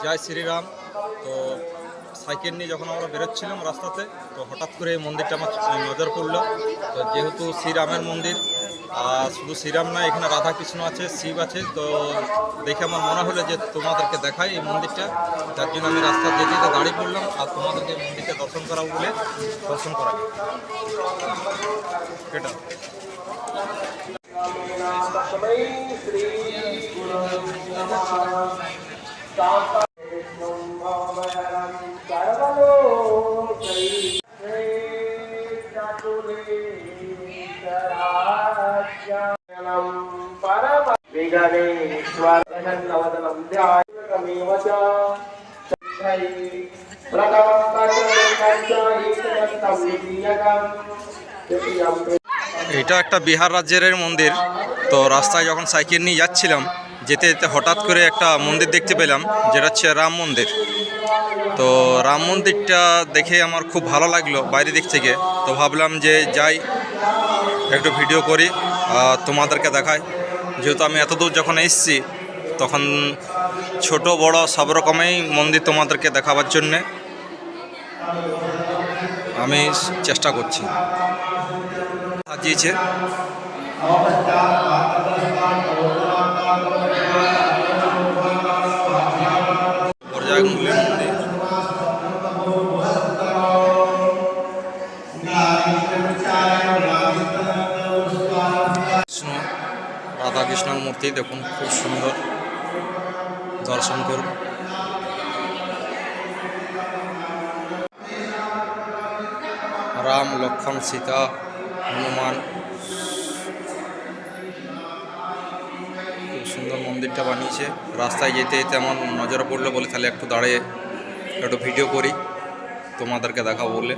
জয় শ্রীরাম। তো সাইকেল নিয়ে যখন আমরা বেরোচ্ছিলাম রাস্তাতে, তো হঠাৎ করে এই মন্দিরটা আমার নজর পড়লো। তো যেহেতু শ্রীরামের মন্দির, আর শুধু শ্রীরাম নয়, এখানে রাধা কৃষ্ণ আছে, শিব আছে। তো দেখে আমার মনে হলো যে তোমাদেরকে দেখাই এই মন্দিরটা। যার জন্য আমি রাস্তা যেতে যেতে দাঁড়িয়ে পড়লাম আর তোমাদেরকে এই মন্দিরটা দর্শন করাবো বলে দর্শন করাবো এটা। এটা একটা বিহার রাজ্যের মন্দির। তো রাস্তায় যখন সাইকেল নিয়ে যাচ্ছিলাম, যেতে যেতে হঠাৎ করে একটা মন্দির দেখতে পেলাম, যেটা হচ্ছে রাম মন্দির। তো রাম মন্দিরটা দেখে আমার খুব ভালো লাগলো বাইরে দিক থেকে। তো ভাবলাম যে যাই একটু ভিডিও করি, তোমাদেরকে দেখাই। যেহেতু আমি এত দূর যখন এসেছি, তখন ছোট বড় সব রকমই মন্দির তোমাদেরকে দেখাবার জন্যে আমি চেষ্টা করছি। সাজিয়েছে পর্যায়মূল্যের মন্দির, কৃষ্ণ রাধা কৃষ্ণের মূর্তি দেখুন, খুব সুন্দর, দর্শন করুন। রাম লক্ষ্মণ সীতা হনুমান, খুব সুন্দর মন্দিরটা বানিয়েছে। রাস্তায় যেতে যেতে আমার নজরে পড়লো বলে তাহলে একটু দাঁড়িয়ে একটু ভিডিও করি, তোমাদেরকে দেখাবো বলে।